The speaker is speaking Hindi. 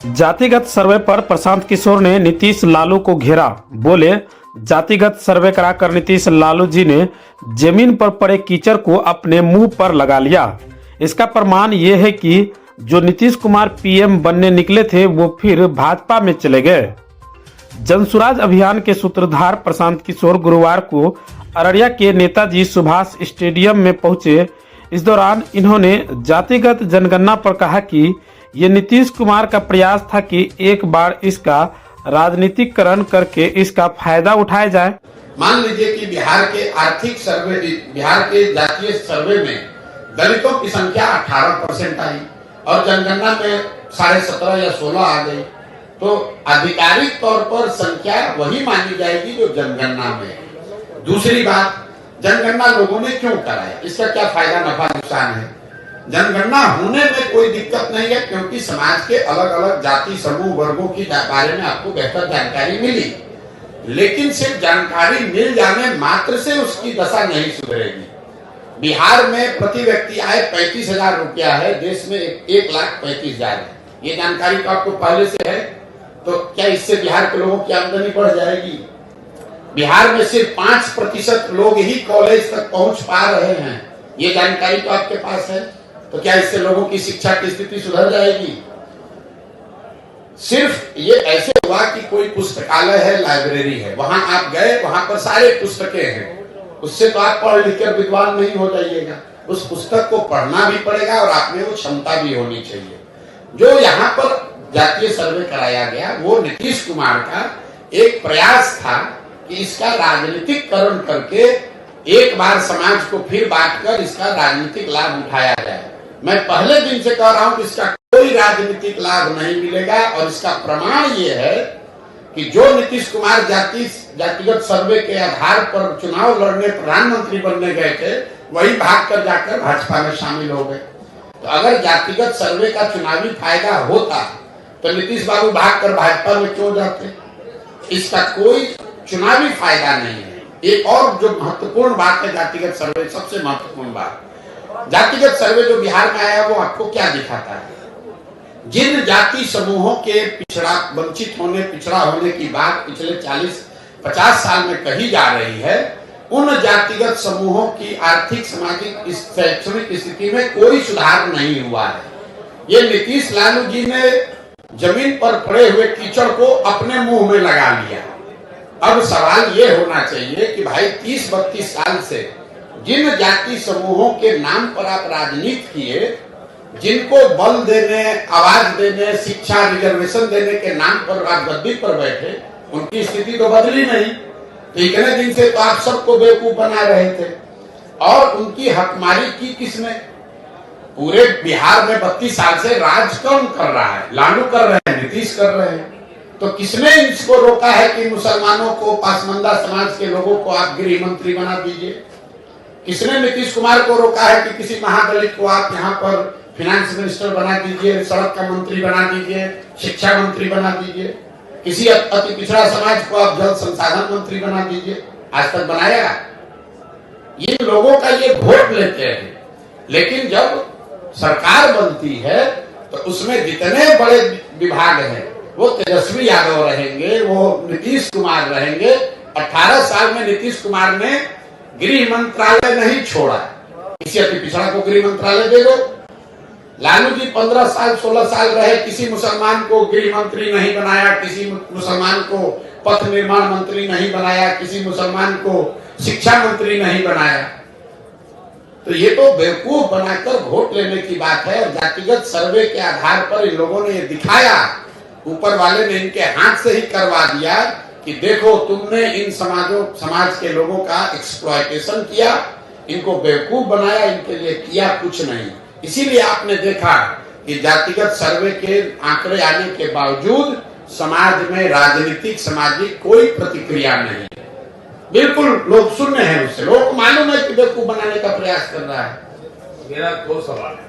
जातिगत सर्वे पर प्रशांत किशोर ने नीतीश लालू को घेरा। बोले, जातिगत सर्वे कराकर नीतीश लालू जी ने जमीन पर पड़े कीचड़ को अपने मुंह पर लगा लिया। इसका प्रमाण ये है कि जो नीतीश कुमार पीएम बनने निकले थे वो फिर भाजपा में चले गए। जनसुराज अभियान के सूत्रधार प्रशांत किशोर गुरुवार को अररिया के नेताजी सुभाष स्टेडियम में पहुंचे। इस दौरान इन्होंने जातिगत जनगणना पर कहा कि ये नीतीश कुमार का प्रयास था कि एक बार इसका राजनीतिकरण करके इसका फायदा उठाया जाए। मान लीजिए कि बिहार के आर्थिक सर्वे, बिहार के जातीय सर्वे में दलितों की संख्या 18% आई और जनगणना में 17.5 या 16 आ गई, तो आधिकारिक तौर पर संख्या वही मानी जाएगी जो जनगणना में। दूसरी बात, जनगणना लोगों ने क्यों कराया, इसका क्या फायदा नफा नुकसान है? जनगणना होने में कोई दिक्कत नहीं है, क्योंकि समाज के अलग अलग जाति समूह वर्गों की बारे में आपको बेहतर जानकारी मिली, लेकिन सिर्फ जानकारी मिल जाने मात्र से उसकी दशा नहीं सुधरेगी। बिहार में प्रति व्यक्ति आय 35,000 रुपया है, देश में 1,35,000 है। ये जानकारी तो आपको पहले से है, तो क्या इससे बिहार के लोगों की आमदनी बढ़ जाएगी? बिहार में सिर्फ 5% लोग ही कॉलेज तक पहुंच पा रहे हैं, ये जानकारी तो आपके पास है। तो क्या इससे लोगों की शिक्षा की स्थिति सुधर जाएगी? सिर्फ ये ऐसे हुआ कि कोई पुस्तकालय है, लाइब्रेरी है, वहां आप गए, वहां पर सारे पुस्तकें हैं, उससे तो आप पढ़ लिख कर विद्वान नहीं हो जाइएगा। उस पुस्तक को पढ़ना भी पड़ेगा और आप में वो क्षमता भी होनी चाहिए। जो यहाँ पर जातीय सर्वे कराया गया वो नीतीश कुमार का एक प्रयास था कि इसका राजनीतिकरण करके एक बार समाज को फिर बांटकर इसका राजनीतिक लाभ उठाया जाए। मैं पहले दिन से कह रहा हूं कि इसका कोई राजनीतिक लाभ नहीं मिलेगा, और इसका प्रमाण ये है कि जो नीतीश कुमार जातिगत सर्वे के आधार पर चुनाव लड़ने, प्रधानमंत्री बनने गए थे, वही भाग कर जाकर भाजपा में शामिल हो गए। तो अगर जातिगत सर्वे का चुनावी फायदा होता तो नीतीश बाबू भाग कर भाजपा में क्यों जाते? इसका कोई चुनावी फायदा नहीं है। एक और जो महत्वपूर्ण बात है जातिगत सर्वे, सबसे महत्वपूर्ण बात, जातिगत सर्वे जो बिहार में आया वो आपको क्या दिखाता है? जिन जाति समूहों के वंचित होने, पिछड़ा होने की बात पिछले 40-50 साल में कही जा रही है, उन जातिगत समूहों की आर्थिक, सामाजिक, शैक्षणिक स्थिति में कोई सुधार नहीं हुआ है। ये नीतीश लालू जी ने जमीन पर पड़े हुए कीचड़ को अपने मुंह में लगा लिया। अब सवाल ये होना चाहिए कि भाई 30-32 साल से जिन जाति समूहों के नाम पर आप राजनीति किए, जिनको बल देने, आवाज देने, शिक्षा, रिजर्वेशन देने के नाम पर आप गद्दी पर बैठे, उनकी स्थिति तो बदली नहीं। तो इतने दिन से तो आप सबको बेवकूफ बना रहे थे, और उनकी हकमारी की किसने? पूरे बिहार में 32 साल से राज कौन कर रहा है? लालू कर रहे हैं, नीतीश कर रहे हैं। तो किसने इसको रोका है कि मुसलमानों को, पासमंदा समाज के लोगों को आप गृह मंत्री बना दीजिए? किसने नीतीश कुमार को रोका है कि किसी महादलित को आप यहाँ पर फाइनेंस मिनिस्टर बना दीजिए, सड़क का मंत्री बना दीजिए, शिक्षा मंत्री बना दीजिए, किसी अति पिछड़ा समाज को आप जल संसाधन मंत्री बना दीजिए? आज तक बनाया? ये लोगों का ये वोट लेते हैं, लेकिन जब सरकार बनती है तो उसमें जितने बड़े विभाग हैं वो तेजस्वी यादव रहेंगे, वो नीतीश कुमार रहेंगे। 18 साल में नीतीश कुमार ने गृह मंत्रालय नहीं छोड़ा, किसी अति पिछड़ा को गृह मंत्रालय दे दो। लालू जी 15 साल 16 साल रहे, किसी मुसलमान को गृह मंत्री नहीं बनाया, किसी मुसलमान को पथ निर्माण मंत्री नहीं बनाया, किसी मुसलमान को शिक्षा मंत्री नहीं बनाया। तो ये तो बेवकूफ बनाकर वोट लेने की बात है। और जातिगत सर्वे के आधार पर इन लोगों ने ये दिखाया, ऊपर वाले ने इनके हाथ से ही करवा दिया कि देखो तुमने इन समाज के लोगों का एक्सप्लॉयटेशन किया, इनको बेवकूफ बनाया, इनके लिए किया कुछ नहीं। इसीलिए आपने देखा कि जातिगत सर्वे के आंकड़े आने के बावजूद समाज में राजनीतिक, सामाजिक कोई प्रतिक्रिया नहीं। बिल्कुल लोग शून्य हैं उससे। लोग मालूम है कि बेवकूफ बनाने का प्रयास कर रहा है। मेरा 2 सवाल है।